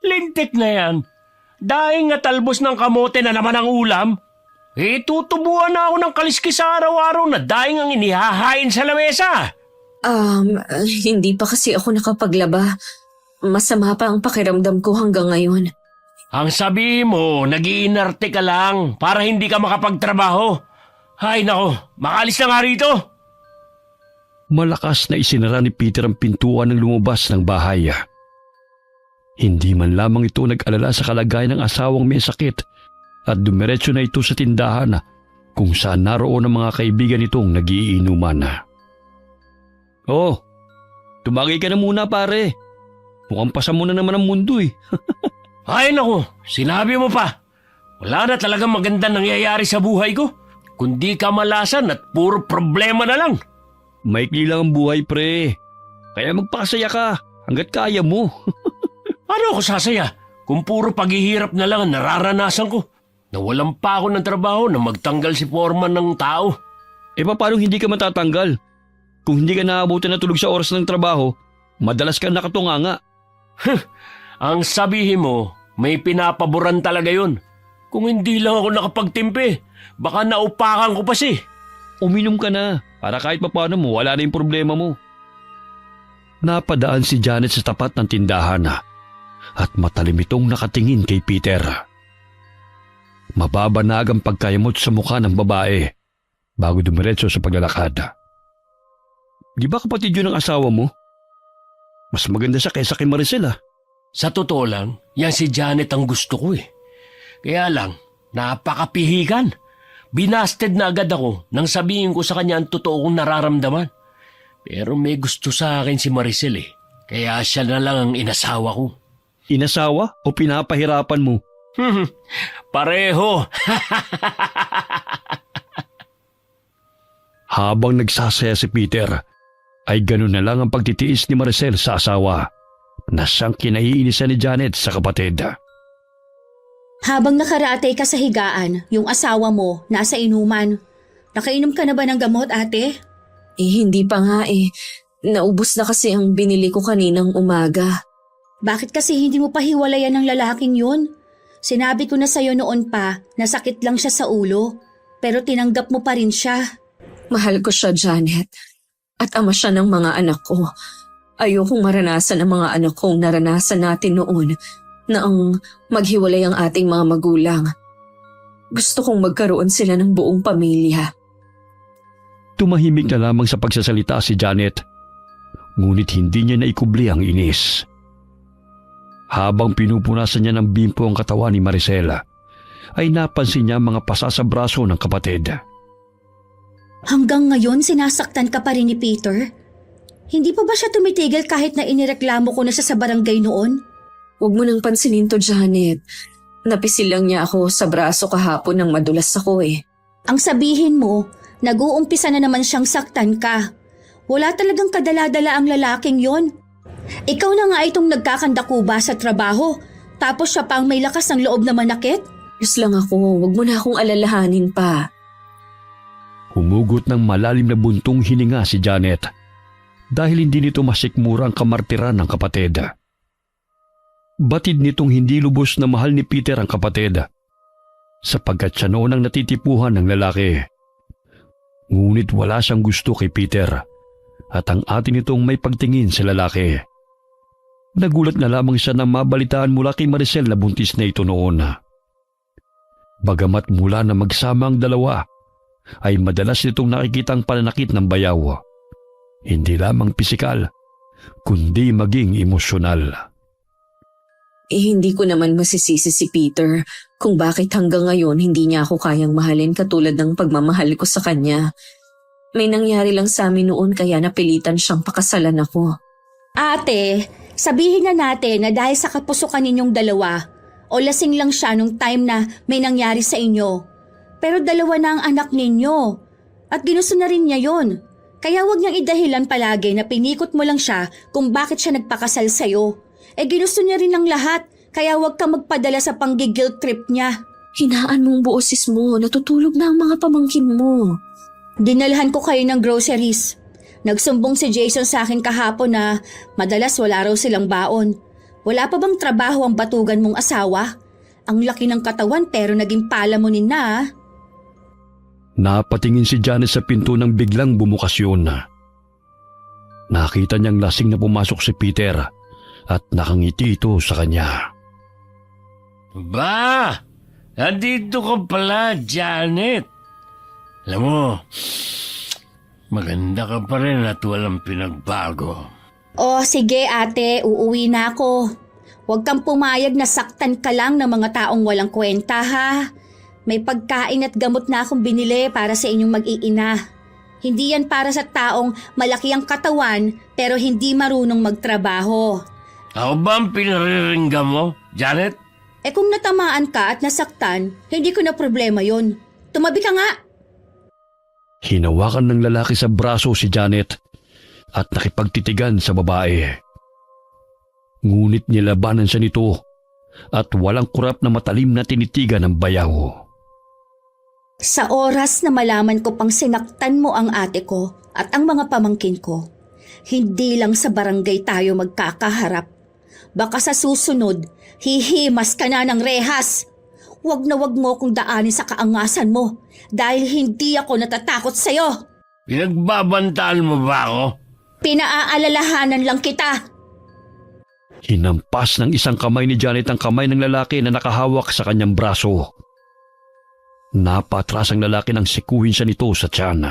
Lintik na yan. Dahil nga talbos ng kamote na naman ang ulam, tutubuan na ako ng kaliskis sa araw-araw na dahil ang inihahain sa lamesa. Hindi pa kasi ako nakapaglaba. Masama pa ang pakiramdam ko hanggang ngayon. Ang sabi mo, nag-iinarte ka lang para hindi ka makapagtrabaho. Ay nako, makaalis na nga rito. Malakas na isinara ni Peter ang pintuan ng lumabas ng bahay. Hindi man lamang ito nag-alala sa kalagayan ng asawang may sakit at dumiretso na ito sa tindahan kung saan naroon ang mga kaibigan nitong nagiinuman. Oh, tumagay ka na muna pare. Mukhang pasa mo na naman ang mundo eh. Ay nako, sinabi mo pa. Wala na talagang maganda nangyayari sa buhay ko. Kundi kamalasan at puro problema na lang. Maikli lang ang buhay pre. Kaya magpakasaya ka hanggat kaya mo. Ano ako sasaya kung puro paghihirap na lang ang nararanasan ko? Nawalan pa ako ng trabaho na magtanggal si foreman ng tao. Paano hindi ka matatanggal? Kung hindi ka naabutan na tulog sa oras ng trabaho, madalas kang nakatunganga. Ang sabihin mo, may pinapaboran talaga yun. Kung hindi lang ako nakapagtimpe, baka naupakan ko pa si. Uminom ka na para kahit papaano mo wala na yung problema mo. Napadaan si Janet sa tapat ng tindahan at matalim itong nakatingin kay Peter. Mababanag ang pagkayamot sa mukha ng babae bago dumiretso sa paglalakad. Di ba kapatid yun ang asawa mo? Mas maganda siya kaysa kay Maricel Sa totoo lang, yan si Janet ang gusto ko eh. Kaya lang, napakapihikan. Binasted na agad ako nang sabihin ko sa kanya ang totoo kong nararamdaman. Pero may gusto sa akin si Maricel eh. Kaya siya na lang ang inasawa ko. Inasawa o pinapahirapan mo? Pareho. Habang nagsasaya si Peter, ay ganun na lang ang pagtitiis ni Maricel sa asawa na siyang kinaiinisan ni Janet sa kapatid. Habang nakaratay ka sa higaan, yung asawa mo nasa inuman. Nakainom ka na ba ng gamot, ate? Hindi pa nga eh. Naubos na kasi ang binili ko kaninang umaga. Bakit kasi hindi mo pa hiwalayan ng lalaking yun? Sinabi ko na sa'yo noon pa na sakit lang siya sa ulo, pero tinanggap mo pa rin siya. Mahal ko siya, Janet. At ama siya ng mga anak ko. Ayokong maranasan ang mga anak kong naranasan natin noon na ang maghiwalay ang ating mga magulang. Gusto kong magkaroon sila ng buong pamilya. Tumahimik na lamang sa pagsasalita si Janet, ngunit hindi niya naikubli ang inis. Habang pinupunasan niya ng bimpo ang katawan ni Maricela, ay napansin niya mga pasa sa braso ng kapatid. Hanggang ngayon sinasaktan ka pa rin ni Peter? Hindi pa ba siya tumitigil kahit na inireklamo ko na siya sa barangay noon? Huwag mo nang pansinin to, Janet. Napisil lang niya ako sa braso kahapon nang madulas ako eh. Ang sabihin mo, nag-uumpisa na naman siyang saktan ka. Wala talagang kadala-dala ang lalaking yon. Ikaw na nga itong nagkakandakuba sa trabaho, tapos siya pa ang may lakas ng loob na manakit? Diyos lang ako, huwag mo na akong alalahanin pa. Humugot ng malalim na buntong hininga si Janet dahil hindi nito masikmura ang kamartiran ng kapatid. Batid nitong hindi lubos na mahal ni Peter ang kapatid sapagkat siya noon ang natitipuhan ng lalaki. Ngunit wala siyang gusto kay Peter at ang atin nitong may pagtingin sa lalaki. Nagulat na lamang siya na mabalitaan mula kay Maricel na buntis na ito noon. Bagamat mula na magsama ang dalawa, ay madalas nitong nakikitang pananakit ng bayaw. Hindi lamang pisikal, kundi maging emosyonal. Hindi ko naman masisisi si Peter kung bakit hanggang ngayon hindi niya ako kayang mahalin katulad ng pagmamahal ko sa kanya. May nangyari lang sa amin noon kaya napilitan siyang pakasalan ako. Ate, sabihin na natin na dahil sa kapusukan ninyong dalawa o lasing lang siya nung time na may nangyari sa inyo. Pero dalawa na ang anak ninyo at ginusto na rin niya yon. Kaya huwag niyang idahilan palagi na pinikot mo lang siya kung bakit siya nagpakasal sa'yo. Ginusto niya rin ng lahat kaya huwag kang magpadala sa panggigil trip niya. Hinaan mong boses mo, natutulog na ang mga pamangkin mo. Dinalhan ko kayo ng groceries. Nagsumbong si Jason sa akin kahapon na madalas wala raw silang baon. Wala pa bang trabaho ang batugan mong asawa? Ang laki ng katawan pero naging palamunin na ah. Napatingin si Janet sa pinto nang biglang bumukas yun. Nakita niyang lasing na pumasok si Peter at nakangiti ito sa kanya. Ba! Nandito ka pala, Janet. Alam mo, maganda ka pa rin at walang pinagbago. O sige ate, uuwi na ako. Huwag kang pumayag na saktan ka lang ng mga taong walang kwenta ha. May pagkain at gamot na akong binili para sa inyong mag-iina. Hindi yan para sa taong malaki ang katawan pero hindi marunong magtrabaho. Ako ba ang pinariringgan mo, Janet? Eh kung natamaan ka at nasaktan, hindi ko na problema yon. Tumabi ka nga. Hinawakan ng lalaki sa braso si Janet at nakipagtitigan sa babae. Ngunit nilabanan siya nito at walang kurap na matalim na tinitigan ng bayaw. Sa oras na malaman ko pang sinaktan mo ang ate ko at ang mga pamangkin ko, hindi lang sa barangay tayo magkakaharap. Baka sa susunod, hihimas ka na ng rehas. Huwag na huwag mo kong daanin sa kaangasan mo dahil hindi ako natatakot sa'yo. Pinagbabantaan mo ba ako? Pinaaalalahanan lang kita. Hinampas ng isang kamay ni Janet ang kamay ng lalaki na nakahawak sa kanyang braso. Napatras ang lalaki nang sikuhin siya nito sa tiyan.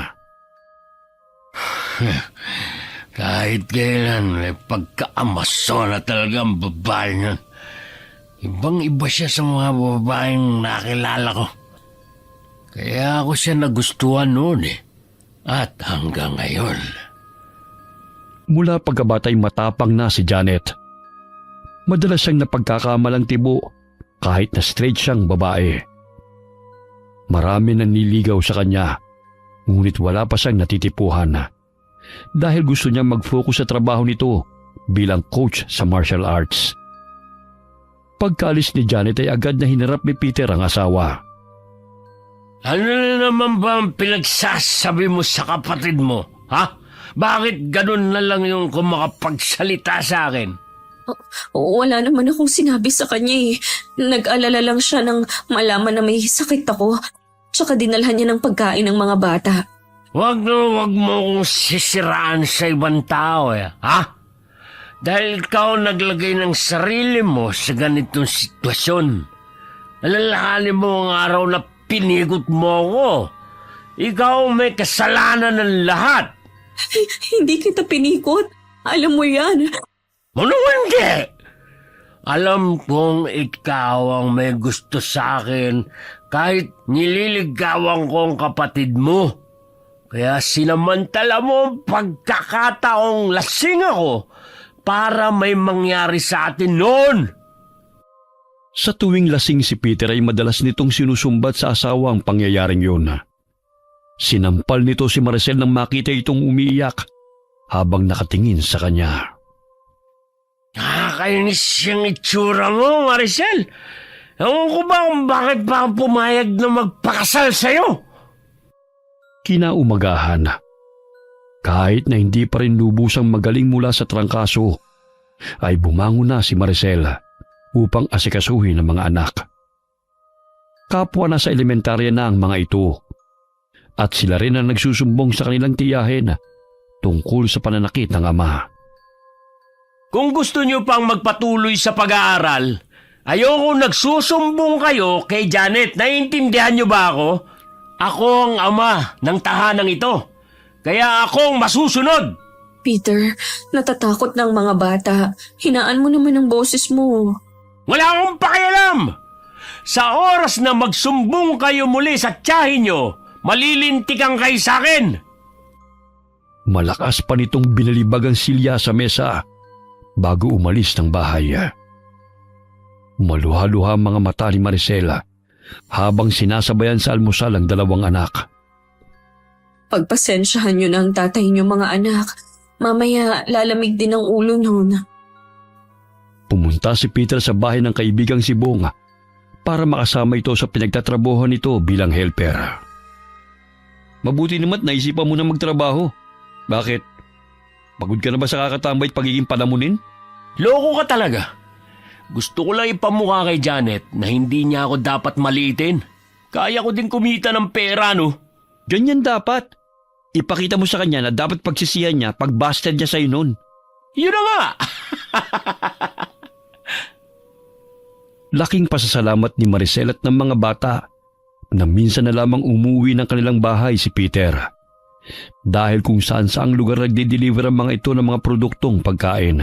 Kahit kailan, may pagkaamaso na talaga ang babae niyan. Ibang-iba siya sa mga babaeng nakilala ko. Kaya ako siya nagustuhan noon eh. At hanggang ngayon. Mula pagkabatay matapang na si Janet. Madalas siyang napagkakamalang tibo kahit na straight siyang babae. Marami nang niligaw sa kanya, ngunit wala pa siyang natitipuhan dahil gusto niyang mag-focus sa trabaho nito bilang coach sa martial arts. Pagkaalis ni Janet ay agad na hinarap ni Peter ang asawa. Ano na naman ba ang pinagsasabi mo sa kapatid mo, ha? Bakit ganun na lang yung kumakapagsalita sa akin? Wala naman akong sinabi sa kanya eh. Nag-alala lang siya nang malaman na may sakit ako. Tsaka dinalhan niya ng pagkain ng mga bata. Wag mo kong sisiraan sa ibang tao ha? Dahil ikaw naglagay ng sarili mo sa ganitong sitwasyon. Alalahanin mo ang araw na pinigot mo ko. Ikaw may kasalanan ng lahat. Hindi kita pinikot. Alam mo yan. Ano hindi? Alam kong ikaw ang may gusto sa akin kahit nililigawan ko ang kapatid mo. Kaya sinamantala mo ang pagkakataong lasing ako para may mangyari sa atin noon. Sa tuwing lasing si Peter ay madalas nitong sinusumbat sa asawa ang pangyayaring yun. Sinampal nito si Maricel nang makita itong umiiyak habang nakatingin sa kanya. Nakakainis yung itsura mo, Maricel. Ewan ko ba kung bakit pa ako pumayag na magpakasal sa'yo? Kinaumagahan. Kahit na hindi pa rin lubusang magaling mula sa trangkaso, ay bumangon na si Maricel upang asikasuhin ang mga anak. Kapwa na sa elementarya na ang mga ito, at sila rin ang nagsusumbong sa kanilang tiyahin tungkol sa pananakit ng ama. Kung gusto niyo pang magpatuloy sa pag-aaral, ayoko nagsusumbong kayo kay Janet. Naiintindihan niyo ba ako? Ako ang ama ng tahanang ito. Kaya akong masusunod. Peter, natatakot ng mga bata. Hinaan mo naman ang boses mo. Wala akong pakialam. Sa oras na magsumbong kayo muli sa tiyahin niyo, malilintikan kayo sa akin. Malakas pa nitong binalibag ang silya sa mesa bago umalis ng bahay. Maluha-luha ang mga mata ni Maricela habang sinasabayan sa almusal ang dalawang anak. Pagpasensyahan niyo na ang tatay niyo mga anak. Mamaya lalamig din ang ulo nun. Pumunta si Peter sa bahay ng kaibigang si Bong para makasama ito sa pinagtatrabuhan nito bilang helper. Mabuti naman naisipan mo na magtrabaho. Bakit? Pagod ka na ba sa kakatambay at pagiging palamunin? Loko ka talaga. Gusto ko lang ipamukha kay Janet na hindi niya ako dapat maliitin. Kaya ko din kumita ng pera, no? Ganyan dapat. Ipakita mo sa kanya na dapat pagsisihan niya pag busted niya sa'yo nun. Yun na nga! Laking pasasalamat ni Maricel at ng mga bata na minsan na lamang umuwi ng kanilang bahay si Peter. Dahil kung saan saang lugar nagde-deliver ang mga ito ng mga produktong pagkain.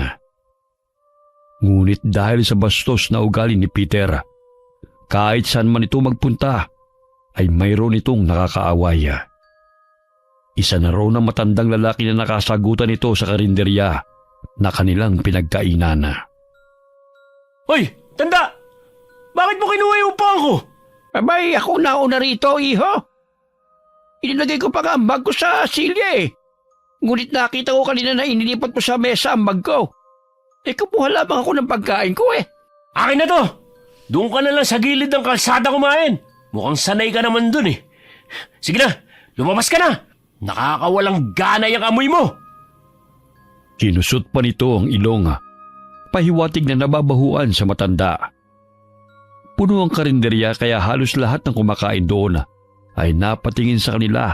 Ngunit dahil sa bastos na ugali ni Peter, kahit saan man ito magpunta, ay mayroon itong nakakaaway. Isa na raw ng matandang lalaki na nakasagutan ito sa karinderya na kanilang pinagkainan. Hoy, tanda! Bakit mo kinuha yung upuan ko? Abay, ako nauna rito, iho. Inilagay ko pa nga ang bag ko sa silya eh. Ngunit nakita ko kanina na inilipat mo sa mesa ang bag ko. Kukuha lamang ako ng pagkain ko eh. Akin na to! Doon ka na lang sa gilid ng kalsada kumain. Mukhang sanay ka naman dun eh. Sige na, lumabas ka na. Nakakawalang gana yung amoy mo. Kinusot pa nito ang ilong, pahiwatig na nababahuan sa matanda. Puno ang karinderya kaya halos lahat ng kumakain doon ay napatingin sa kanila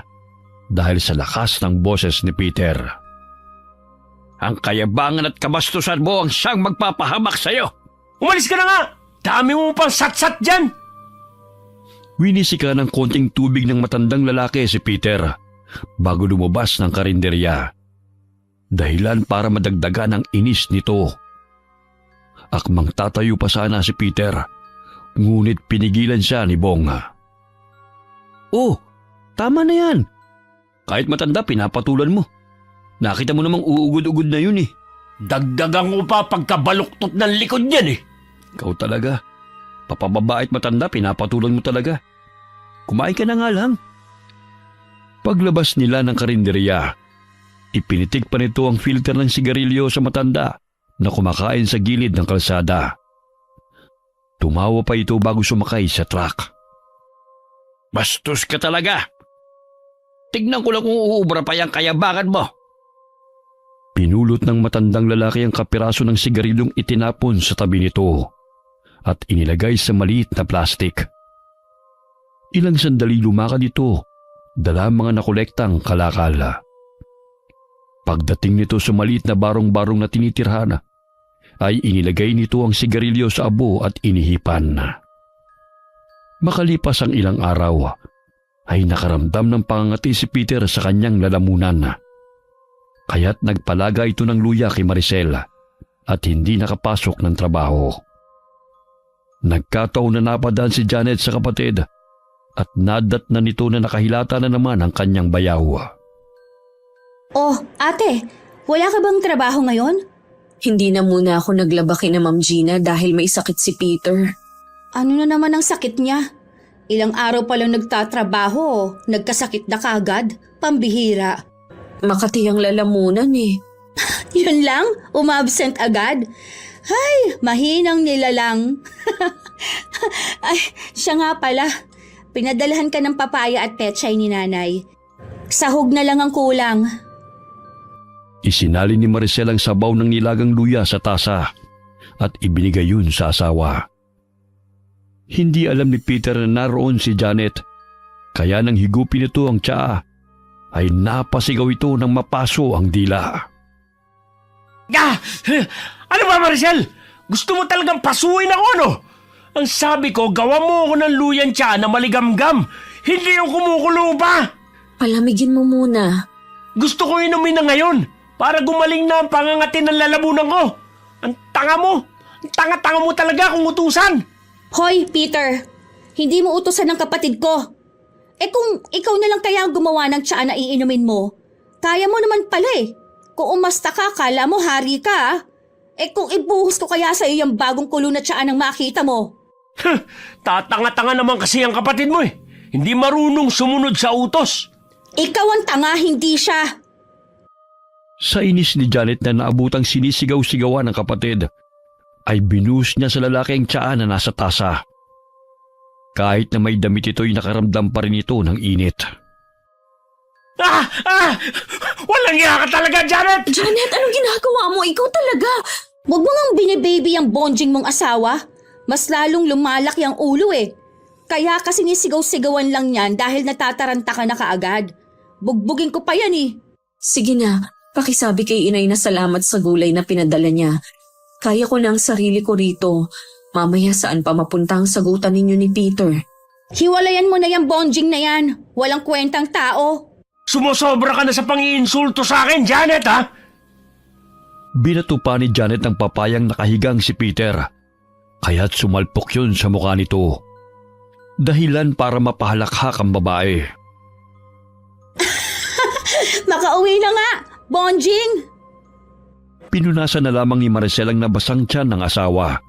dahil sa lakas ng boses ni Peter. Ang kayabangan at kabastusan mo ang siyang magpapahamak sa'yo. Umalis ka na nga! Dami mo pang sat-sat dyan! Winisika ng konting tubig ng matandang lalaki si Peter bago lumabas ng karinderya. Dahilan para madagdagan ang inis nito. Akmang tatayo pa sana si Peter, ngunit pinigilan siya ni Bong. Oh, tama na yan. Kahit matanda, pinapatulan mo. Nakita mo namang uugod-ugod na yun eh. Dagdagan ko pa pagkabaluktot ng likod niyan eh. Ikaw talaga. Papababae at matanda, pinapatulan mo talaga. Kumain ka na nga lang. Paglabas nila ng karinderya, ipinitik pa nito ang filter ng sigarilyo sa matanda na kumakain sa gilid ng kalsada. Tumawa pa ito bago sumakay sa truck. Bastos ka talaga. Tignan ko lang kung uubra pa yung kayabangan mo. Pinulot ng matandang lalaki ang kapiraso ng sigarilyong itinapon sa tabi nito at inilagay sa maliit na plastik. Ilang sandali lumakad ito, dala mga nakolektang kalakal. Pagdating nito sa maliit na barong-barong na tinitirhan, ay inilagay nito ang sigarilyo sa abo at inihipan. Makalipas ang ilang araw, ay nakaramdam ng pangangati si Peter sa kanyang lalamunan. Kaya't nagpalaga ito ng luya kay Maricel at hindi nakapasok ng trabaho. Nagkataon na napadaan si Janet sa kapatid at nadat na nito na nakahilata na naman ang kanyang bayaw. Oh, ate, wala ka bang trabaho ngayon? Hindi na muna ako naglabaki na Ma'am Gina dahil may sakit si Peter. Ano na naman ang sakit niya? Ilang araw pa lang nagtatrabaho, nagkasakit na kagad, pambihira. Makati ang lalamunan eh. Yun lang? Umabsent agad? Ay, mahinang nilalang. Ay, siya nga pala. Pinadalhan ka ng papaya at pechay ni nanay. Sahog na lang ang kulang. Isinali ni Maricel ang sabaw ng nilagang luya sa tasa at ibinigay yun sa asawa. Hindi alam ni Peter na naroon si Janet, kaya nang higupin ito ang tsaa, ay napasigaw ito nang mapaso ang dila. Ah! Ano ba, Maricel? Gusto mo talagang pasuin ako, no? Ang sabi ko, gawa mo ako ng luyan tiyan na maligamgam. Hindi yung kumukulo pa. Palamigin mo muna. Gusto ko inumin na ngayon para gumaling na ang pangangati ng lalamunan ko. Ang tanga mo. Ang tanga-tanga mo talaga kung utusan. Hoy, Peter! Hindi mo utusan ng kapatid ko. Kung ikaw na lang kaya ang gumawa ng tsaa na iinumin mo, kaya mo naman pala eh. Kung umasta ka, kala mo hari ka ah. Kung ibuhos ko kaya sa iyo yung bagong kulo na tsaa nang makita mo. Tatanga-tanga naman kasi ang kapatid mo eh. Hindi marunong sumunod sa utos. Ikaw ang tanga, hindi siya. Sa inis ni Janet na naabutang sinisigaw-sigawan ng kapatid, ay binuhos niya sa lalaki ang tsaa na nasa tasa. Kahit na may damit ito'y nakaramdam pa rin ito ng init. Walang iya ka talaga, Janet! Janet, anong ginagawa mo? Ikaw talaga. Huwag mo ngang binibaby ang bonjing mong asawa. Mas lalong lumalaki ang ulo eh. Kaya kasi nisigaw-sigawan lang yan dahil natataranta ka na kaagad. Bugbugin ko pa yan eh. Sige na, pakisabi kay inay na salamat sa gulay na pinadala niya. Kaya ko na ang sarili ko rito. Mamaya saan pa mapunta ang sagutan ninyo ni Peter? Hiwalayan mo na yung bonjing na yan. Walang kwentang tao. Sumusobra ka na sa pang-iinsulto sa akin, Janet, ha? Binato pa ni Janet ang papayang nakahigang si Peter. Kaya't sumalpok yun sa mukha nito. Dahilan para mapahalakhak ang babae. Makauwi na nga, bonjing! Pinunasan na lamang ni Maricel ang nabasang tiyan ng asawa.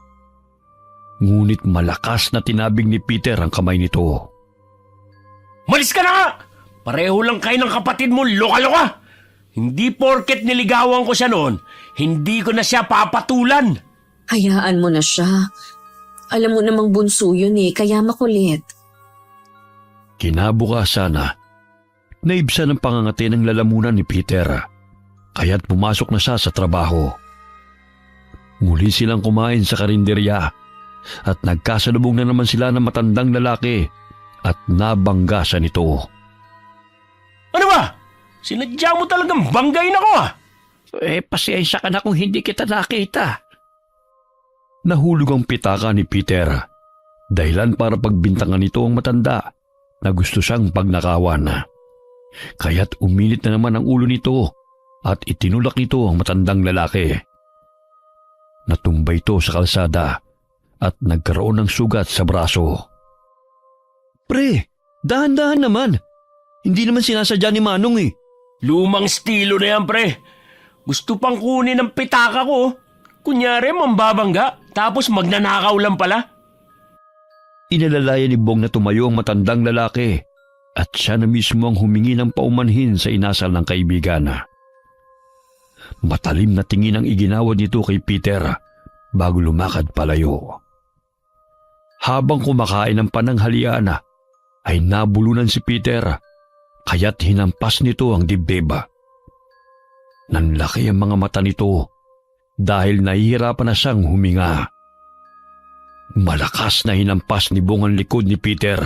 Ngunit malakas na tinabig ni Peter ang kamay nito. Malis ka na nga! Pareho lang kayo ng kapatid mo, loka-loka! Hindi porket niligawan ko siya noon, hindi ko na siya papatulan. Hayaan mo na siya. Alam mo namang bunso yun kaya makulit. Kinabukasan na, naibsan ang pangangati ng lalamunan ni Peter, kaya't pumasok na siya sa trabaho. Muli silang kumain sa karinderya at nagkasalubong na naman sila ng matandang lalaki at nabangga siya nito. Ano ba? Sinadya mo talagang banggain ako, ha? Pasensya ka na kung hindi kita nakita. Nahulog ang pitaka ni Peter, dahilan para pagbintangan nito ang matanda na gusto siyang pagnakawan. Kaya't uminit na naman ang ulo nito at itinulak nito ang matandang lalaki. Natumbay ito sa kalsada at nagkaroon ng sugat sa braso. Pre, dahan-dahan naman. Hindi naman sinasadya ni Manong eh. Lumang estilo na yan, pre. Gusto pang kunin ang pitaka ko. Kunyari, mambabangga, tapos magnanakaw lang pala. Inalalayan ni Bong na tumayo ang matandang lalaki at siya na mismo ang humingi ng paumanhin sa inasal ng kaibigan. Matalim na tingin ang iginawad nito kay Peter bago lumakad palayo. Habang kumakain ng pananghalian ay nabulunan si Peter kaya't hinampas nito ang dibdib. Nanlaki ang mga mata nito dahil nahihirapan na siyang huminga. Malakas na hinampas ni Bong ang likod ni Peter,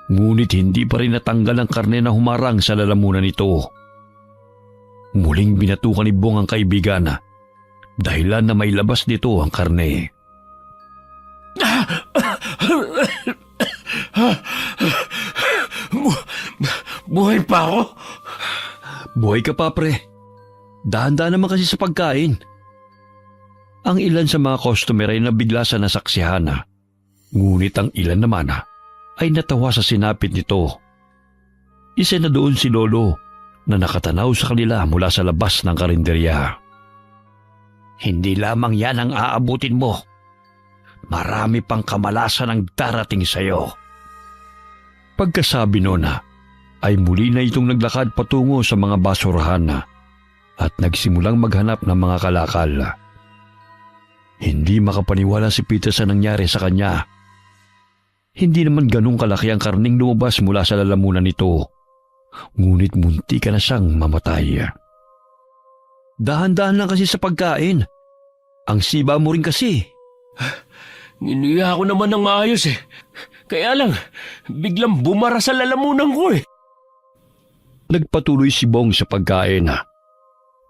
ngunit hindi pa rin natanggal ang karne na humarang sa lalamunan nito. Muling binatukan ni Bong ang kaibigan, dahilan na may labas nito ang karne. Buhay pa ako? Buhay ka pa, pre. Dahan-dahan naman kasi sa pagkain. Ang ilan sa mga customer ay nabigla sa nasaksihan, ngunit ang ilan naman ay natawa sa sinapit nito. Isa na doon si Lolo na nakatanaw sa kanila mula sa labas ng karinderya. Hindi lamang yan ang aabutin mo. Marami pang kamalasan ang darating sa'yo. Pagkasabi noon ay muli na itong naglakad patungo sa mga basurahan at nagsimulang maghanap ng mga kalakal. Hindi makapaniwala si Peter sa nangyari sa kanya. Hindi naman ganung kalaki ang karning lumabas mula sa lalamunan nito, ngunit munti ka na siyang mamatay. Dahan-dahan lang kasi sa pagkain. Ang siba mo rin kasi. Ninuya ko naman ng ayos eh. Kaya lang, biglang bumara sa lalamunan ko eh. Nagpatuloy si Bong sa pagkain.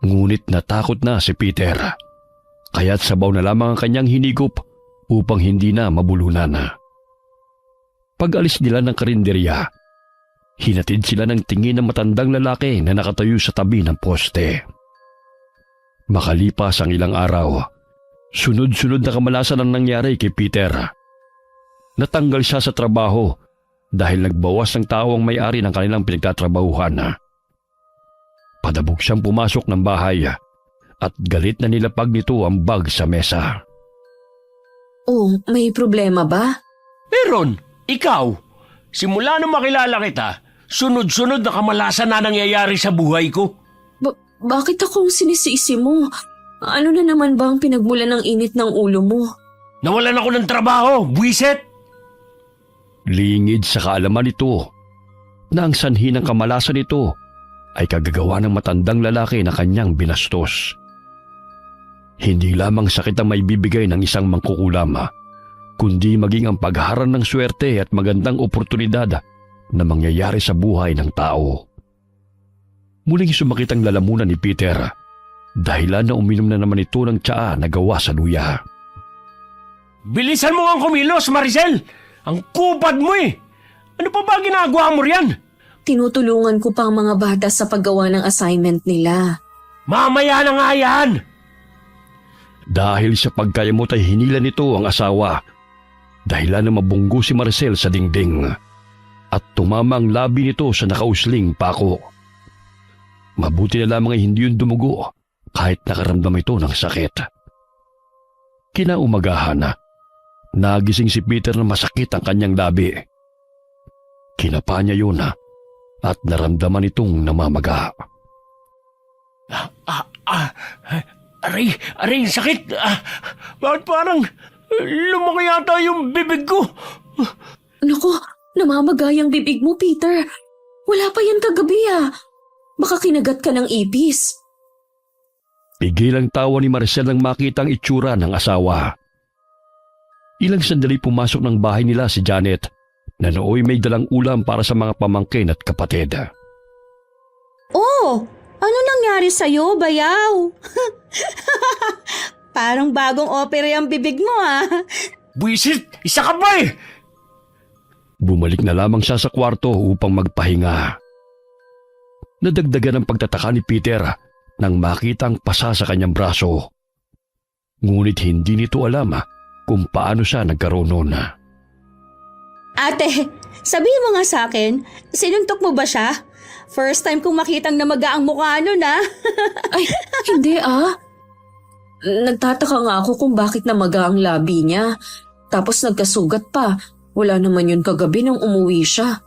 Ngunit natakot na si Peter. Kaya't sabaw na lamang ang kanyang hinigop upang hindi na mabulunan. Pag-alis nila ng karinderya, hinatid sila ng tingin ng matandang lalaki na nakatayo sa tabi ng poste. Makalipas ang ilang araw, sunod-sunod na kamalasan ang nangyari kay Peter. Natanggal siya sa trabaho dahil nagbawas ng tao ang may-ari ng kanilang pinagtatrabahuhan. Padabog siyang pumasok ng bahay at galit na nilapag nito ang bag sa mesa. Oh, may problema ba? Meron, ikaw. Simula nung makilala kita, sunod-sunod na kamalasan na nangyayari sa buhay ko. Bakit akong sinisisi mo? Ano na naman ba ang pinagmulan ng init ng ulo mo? Nawalan ako ng trabaho, buwiset! Lingid sa kaalaman nito na ang sanhi ng kamalasan nito ay kagagawa ng matandang lalaki na kanyang binastos. Hindi lamang sakit ang maibibigay ng isang mangkukulam, kundi maging ang pagharan ng swerte at magandang oportunidad na mangyayari sa buhay ng tao. Muling sumakit ang lalamunan ni Peter, dahilan na uminom na naman ito ng tsaa na gawa sa luya. Bilisan mo ang kumilos, Maricel! Ang kupad mo eh! Ano pa ba ginagawa mo riyan? Tinutulungan ko pa ang mga bata sa paggawa ng assignment nila. Mamaya na nga yan! Dahil sa pagkayamot ay hinila nito ang asawa, dahilan na mabunggo si Maricel sa dingding at tumama ang labi nito sa nakausling pako. Mabuti na lamang ay hindi yun dumugo kahit nakaramdam ito ng sakit. Kinaumagahan, nagising si Peter na masakit ang kanyang labi. Kinapa niya yun at naramdaman itong namamaga. Aray, sakit! Bakit parang lumaki yata yung bibig ko? Naku, namamagay ang bibig mo, Peter. Wala pa yan kagabi Baka kinagat ka ng ipis. Pigil ang tawa ni Maricel nang makita ang itsura ng asawa. Ilang sandali pumasok ng bahay nila si Janet na nooy may dalang ulam para sa mga pamangkin at kapatid. Oh, ano nangyari sa'yo, bayaw? Parang bagong opera ang bibig mo Buisit! Isa ka ba eh! Bumalik na lamang siya sa kwarto upang magpahinga. Nadagdagan ang pagtataka ni Peter nang makita ang pasa sa kanyang braso. Ngunit hindi nito alam kung paano siya nagkaroon nun. Ate, sabihin mo nga sa akin, sinuntok mo ba siya? First time kong makitang namaga ang mukha nun Ay, hindi Nagtataka nga ako kung bakit namaga ang labi niya. Tapos nagkasugat pa. Wala naman yun kagabi nang umuwi siya.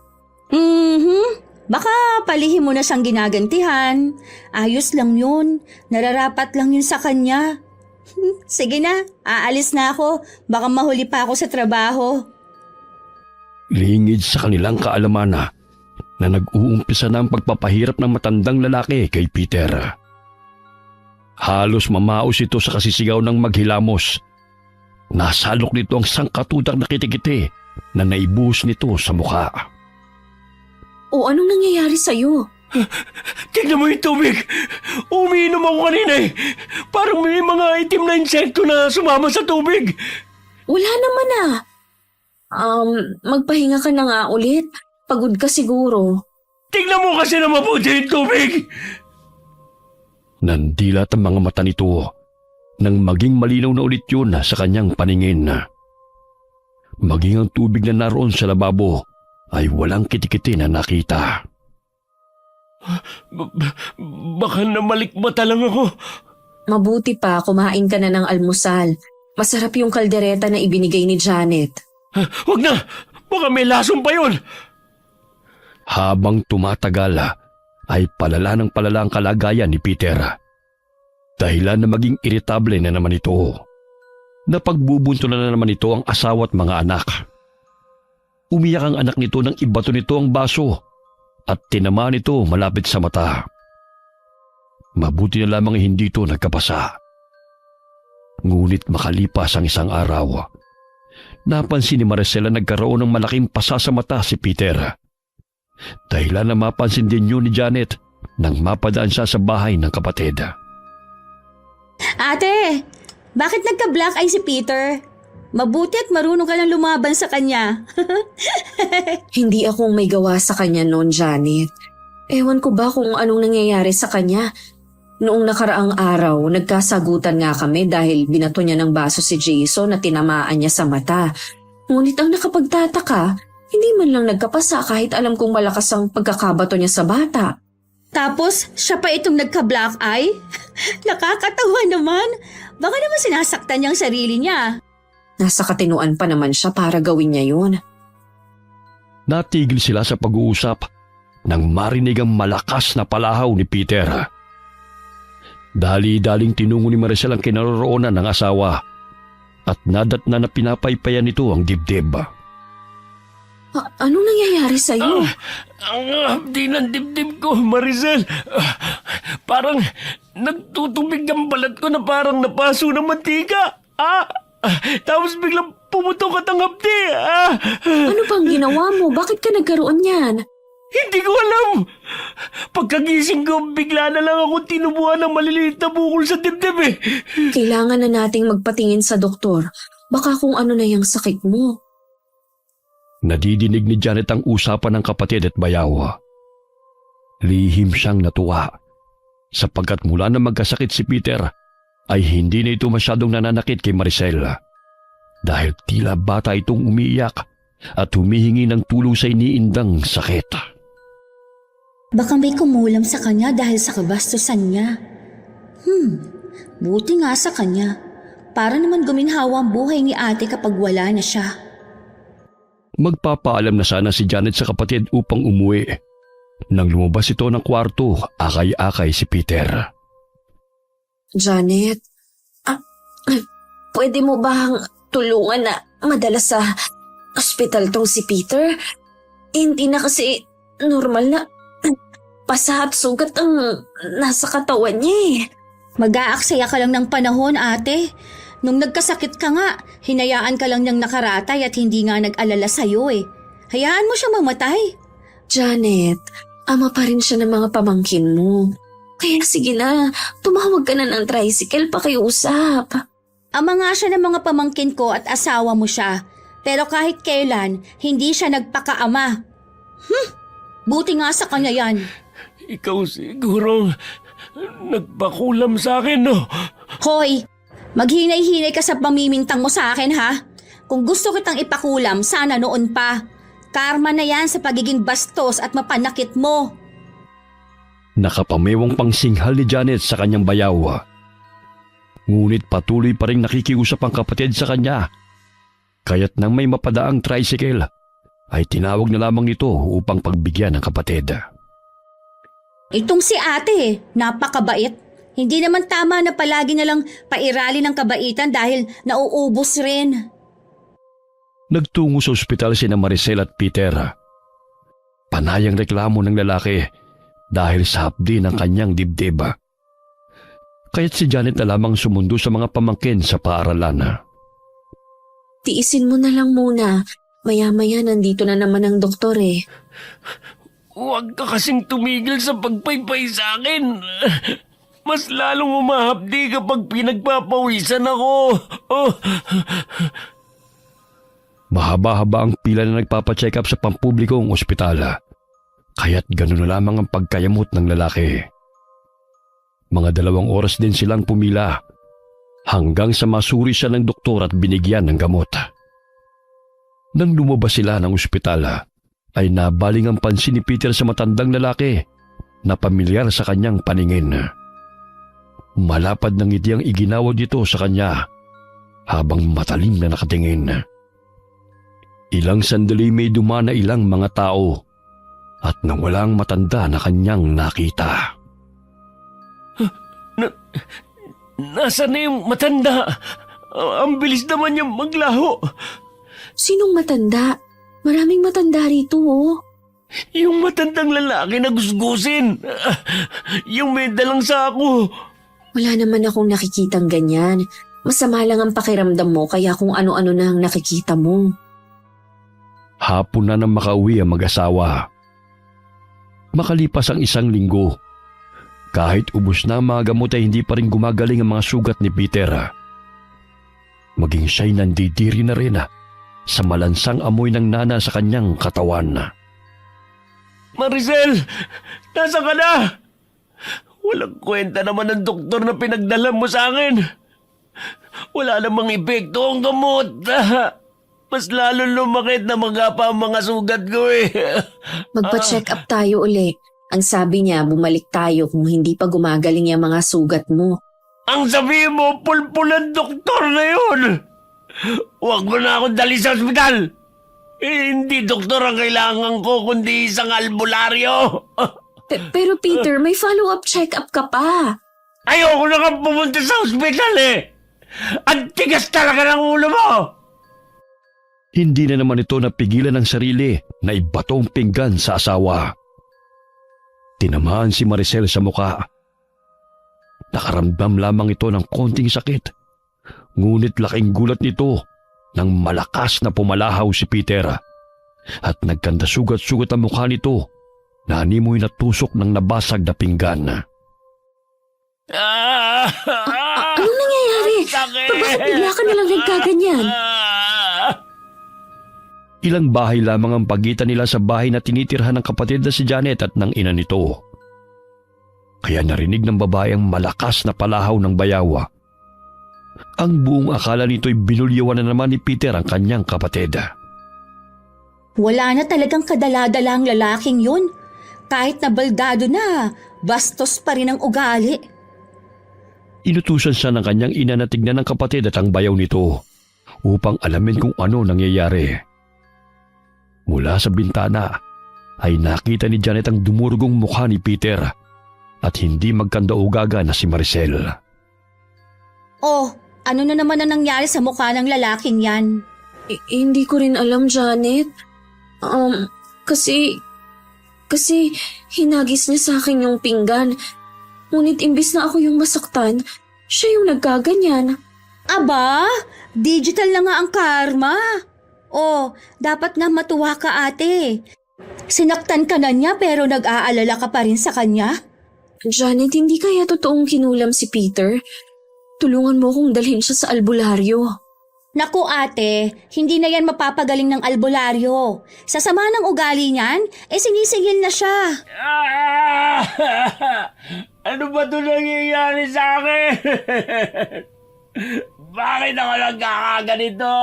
Baka palihim mo na siyang ginagantihan. Ayos lang yun. Nararapat lang yun sa kanya. Sige na, aalis na ako. Baka mahuli pa ako sa trabaho. Lingid sa kanilang kaalaman na nag-uumpisa na ang pagpapahirap ng matandang lalaki kay Peter. Halos mamaos ito sa kasisigaw ng maghilamos. Nasalok nito ang sangkatutak na kitikiti na naibuhos nito sa mukha. O anong nangyayari sa'yo? Tignan mo yung tubig! Umiinom ako kanina eh! Parang may mga itim na insekto na sumama sa tubig! Wala naman magpahinga ka na nga ulit. Pagod ka siguro. Tignan mo kasi na mabuti yung tubig! Nandilat ang mga mata nito nang maging malinaw na ulit yun sa kanyang paningin. Maging ang tubig na naroon sa lababo ay walang kitikiti na nakita. Baka namalikmata lang ako. Mabuti pa, kumain ka na ng almusal. Masarap yung kaldereta na ibinigay ni Janet. Huwag na! Baka may lason pa yun! Habang tumatagal ay palala ng palala ang kalagayan ni Peter. Dahilan na maging iritable na naman ito. Napagbubunto na naman ito ang asawa at mga anak. Umiyak ang anak nito nang ibato nito ang baso at tinamaan ito malapit sa mata. Mabuti na lamang hindi ito nagkapasa. Ngunit makalipas ang isang araw, napansin ni Maricel na nagkaroon ng malaking pasa sa mata si Peter. Dahilan na mapansin din yun ni Janet nang mapadaan siya sa bahay ng kapatid. Ate, bakit nagka-black eye si Peter? Mabuti at marunong ka lang lumaban sa kanya. Hindi akong may gawa sa kanya noon, Janet. Ewan ko ba kung anong nangyayari sa kanya. Noong nakaraang araw, nagkasagutan nga kami dahil binato niya ng baso si Jason na tinamaan niya sa mata. Ngunit ang nakapagtataka, hindi man lang nagkapasa kahit alam kong malakas ang pagkakabato niya sa bata. Tapos, siya pa itong nagka-black eye? Nakakatawa naman. Baka naman sinasaktan niya ang sarili niya. Nasa katinuan pa naman siya para gawin niya yun. Natigil sila sa pag-uusap nang marinig ang malakas na palahaw ni Peter. Dali-daling tinungo ni Maricel ang kinaroroonan ng asawa at nadatna na pinapaypayan nito ang dibdib. Anong nangyayari sa'yo? Ang hapdi ng dibdib ko, Maricel. Parang nagtutubig ang balat ko na parang napaso ng mantika. Tapos biglang pumutok at ang hapdi. Ano bang ginawa mo? Bakit ka nagkaroon yan? Hindi ko alam. Pagkagising ko, bigla na lang ako tinubuan ng maliliit na bukol sa dibdib eh. Kailangan na nating magpatingin sa doktor. Baka kung ano na yung sakit mo. Nadidinig ni Janet ang usapan ng kapatid at bayaw. Lihim siyang natuwa sapagkat mula na magkasakit si Peter ay hindi na ito masyadong nananakit kay Maricel dahil tila bata itong umiiyak at humihingi ng tulong sa iniindang sakit. Baka may kumulam sa kanya dahil sa kabastusan niya. Buti nga sa kanya. Para naman guminhawa ang buhay ni ate kapag wala na siya. Magpapaalam na sana si Janet sa kapatid upang umuwi. Nang lumabas ito ng kwarto, akay-akay si Peter. Janet, pwede mo bang tulungan na madala sa ospital tong si Peter? Hindi na kasi normal na pasa at sugat ang nasa katawan niya eh. Mag-aaksaya ka lang ng panahon, ate. Nung nagkasakit ka nga, hinayaan ka lang niyang nakaratay at hindi nga nag-alala sa'yo eh. Hayaan mo siya mamatay. Janet, ama pa rin siya ng mga pamangkin mo. Kaya sige na, tumawag ka na ng tricycle pakiusap. Ama nga siya ng mga pamangkin ko at asawa mo siya. Pero kahit kailan, hindi siya nagpakaama. Buti nga sa kanya yan. Ikaw siguro nagpakulam sa akin, no? Hoy, maghinay-hinay ka sa pamimintang mo sa akin ha? Kung gusto kitang ipakulam, sana noon pa. Karma na yan sa pagiging bastos at mapanakit mo. Nakapamewang pangsinghal ni Janet sa kanyang bayaw. Ngunit patuloy pa rin nakikiusap ang kapatid sa kanya. Kaya't nang may mapadaang tricycle, ay tinawag na lamang ito upang pagbigyan ng kapatid. Itong si ate, napakabait. Hindi naman tama na palagi na lang pairali ng kabaitan dahil nauubos rin. Nagtungo sa ospital sina Maricel at Peter. Panayang reklamo ng lalaki dahil sa hapdi ng kanyang dibdib. Kaya't si Janet na lamang sumundo sa mga pamangkin sa paaralan. Tiisin mo na lang muna. Maya-maya nandito na naman ang doktor eh. Huwag ka kasing tumigil sa pagpaypay sa akin. Mas lalong umahapdi kapag pinagpapawisan ako. Mahaba-haba ang pila na nagpapacheck up sa pampublikong ospital. Kaya't gano'n na lamang ang pagkayamot ng lalaki. Mga 2 oras din silang pumila hanggang sa masuri siya ng doktor at binigyan ng gamot. Nang lumabas sila ng ospital, ay nabaling ang pansin ni Peter sa matandang lalaki na pamilyar sa kanyang paningin. Malapad ng ngiti ang iginawad nito sa kanya habang matalim na nakatingin. Ilang sandali may dumana ilang mga tao at nawalang matanda na kanyang nakita. Nasaan na yung matanda? Ang bilis naman niyang maglaho. Sinong matanda? Maraming matanda rito oh. Yung matandang lalaki na gusgusin. Yung may dalang sako. Wala naman akong nakikitang ganyan. Masama lang ang pakiramdam mo kaya kung ano-ano na ang nakikita mo. Hapon na nang makauwi ang mag-asawa. Makalipas ang 1 linggo, kahit ubos na ang mga gamot ay hindi pa rin gumagaling ang mga sugat ni Peter. Maging siya'y nandidiri na rin sa malansang amoy ng nana sa kanyang katawan. Maricel, nasa ka na? Walang kwenta naman ng doktor na pinagdala mo sa akin. Wala namang epekto ang gamot. Mas lalo lumakit na magapa ang mga sugat ko eh. Magpa-check up tayo uli. Ang sabi niya, bumalik tayo kung hindi pa gumagaling yung mga sugat mo. Ang sabi mo, pulpulan doktor na yun. Huwag mo na akong dali sa ospital. Hindi doktor ang kailangan ko, kundi isang albularyo. Pero Peter, may follow-up check-up ka pa. Ayoko na kang pumunta sa ospital eh. Ang tigas talaga ng ulo mo. Hindi na naman ito napigilan ng sarili na ibatong pinggan sa asawa. Tinamaan si Maricel sa muka. Nakaramdam lamang ito ng konting sakit, ngunit laking gulat nito nang malakas na pumalahaw si Peter at nagkandasugat-sugat ang mukha nito na animoy natusok ng nabasag na pinggan. Anong nangyayari? Bakit bigla ka nalang nagkaganyan? Ilang bahay lamang ang pagitan nila sa bahay na tinitirhan ng kapatid na si Janet at ng ina nito. Kaya narinig ng babae ang malakas na palahaw ng bayawa. Ang buong akala nito'y binulyawan na naman ni Peter ang kanyang kapatid. Wala na talagang kadala-dala ang lalaking yun. Kahit na baldado na, bastos pa rin ang ugali. Inutusan siya ng kanyang ina na tignan ng kapatid at ang bayaw nito upang alamin kung ano nangyayari. Mula sa bintana ay nakita ni Janet ang dumurugong mukha ni Peter at hindi magkandaugaga na si Maricel. Oh, ano na naman ang nangyari sa mukha ng lalaking yan? Hindi ko rin alam, Janet. Kasi hinagis niya sa akin yung pinggan. Ngunit imbis na ako yung masaktan, siya yung nagkaganyan. Aba, digital na nga ang karma. Oh, dapat nga matuwa ka, ate. Sinaktan ka na niya pero nag-aalala ka pa rin sa kanya? Janet, hindi kaya totoong kinulam si Peter? Tulungan mo kong dalhin siya sa albularyo. Naku ate, hindi na yan mapapagaling ng albularyo. Sa sama ng ugali niyan, sinisigil na siya. Ano ba ito nangyayari sa akin? Bakit ako nagkakaganito?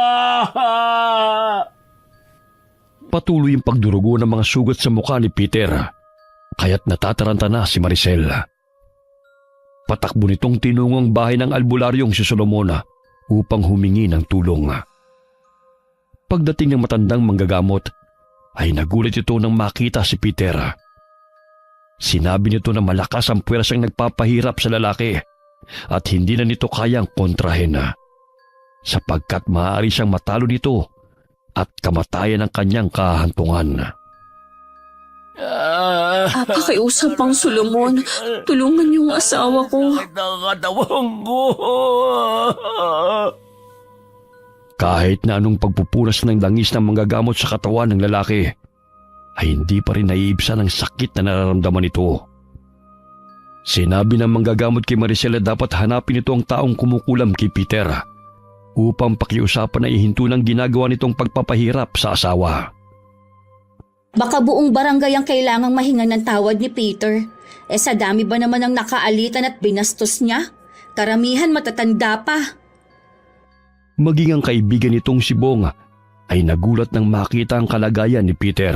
Patuloy yung pagdurugo ng mga sugat sa mukha ni Peter, kaya't natataranta na si Maricel. Patakbo nitong tinungong bahay ng albularyong si Solomona upang humingi ng tulong. Pagdating ng matandang manggagamot, ay nagulat ito nang makita si Peter. Sinabi nito na malakas ang puwersang nagpapahirap sa lalaki at hindi na nito kayang kontrahin sapagkat maaari siyang matalo nito at kamatayan ang kanyang kahantungan. Pakiusap ang Solomon. Tulungan yung asawa ko. Katawang ko. Kahit na anong pagpupunas ng langis ng manggagamot sa katawan ng lalaki, ay hindi pa rin naiibsan ang sakit na nararamdaman nito. Sinabi ng manggagamot kay Maricel na dapat hanapin ito ang taong kumukulam kay Peter upang pakiusapan na ihinto ng ginagawa nitong pagpapahirap sa asawa. Baka buong barangay ang kailangang mahinga ng tawad ni Peter. Sa dami ba naman ang nakaalitan at binastos niya? Karamihan matatanda pa. Maging ang kaibigan nitong si Bong ay nagulat nang makita ang kalagayan ni Peter.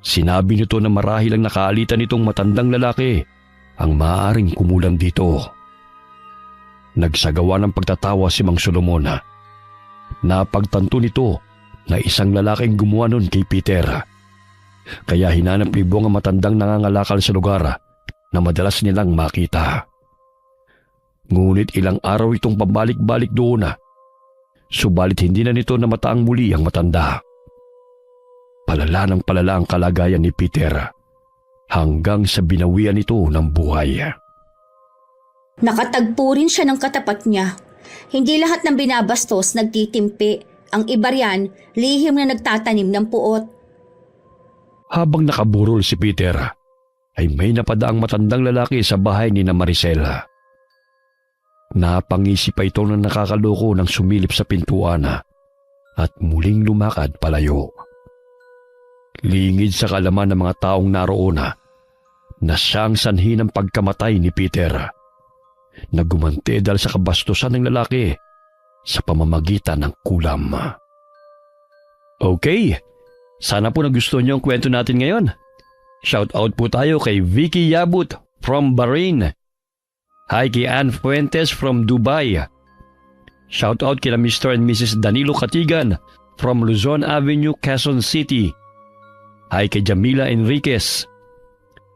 Sinabi nito na marahil ang nakaalitan nitong matandang lalaki ang maaaring kumulam dito. Nagsagawa ng pagtatawa si Mang Solomon. Napagtanto nito na isang lalaking gumawa nun kay Peter. Kaya hinanap ni Bong ang matandang nangangalakal sa lugar na madalas nilang makita. Ngunit ilang araw itong pabalik-balik doon subalit hindi na nito namataang muli ang matanda. Palala ng palala ang kalagayan ni Peter hanggang sa binawian ito ng buhay. Nakatagpo rin siya ng katapat niya. Hindi lahat ng binabastos nagtitimpi. Ang iba riyan, lihim na nagtatanim ng puot. Habang nakaburol si Peter, ay may napadaang matandang lalaki sa bahay ni Maricel. Napangisi pa ito ng nakakaloko nang sumilip sa pintuan at muling lumakad palayo. Lingid sa kalaman ng mga taong naroon na siyang sanhi ng pagkamatay ni Peter. Nagumante dahil sa kabastusan ng lalaki sa pamamagitan ng kulam. Okay, sana po nagustuhan niyo ang kwento natin ngayon. Shout out po tayo kay Vicky Yabut from Bahrain. Hi kay Ann Fuentes from Dubai. Shout out kila Mr. and Mrs. Danilo Katigan from Luzon Avenue, Quezon City. Hi kay Jamila Enriquez.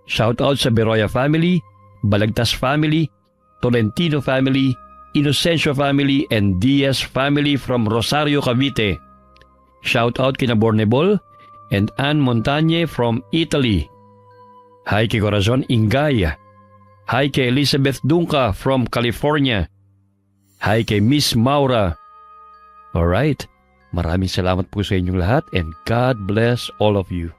Shout out sa Beroya family, Balagtas family, Tolentino family, Inocencio family and Diaz family from Rosario, Cavite. Shout out kina Bornebol and Anne Montagne from Italy. Hi kay Corazon Ingay. Hi kay Elizabeth Dunca from California. Hi kay Miss Maura. Alright, maraming salamat po sa inyong lahat and God bless all of you.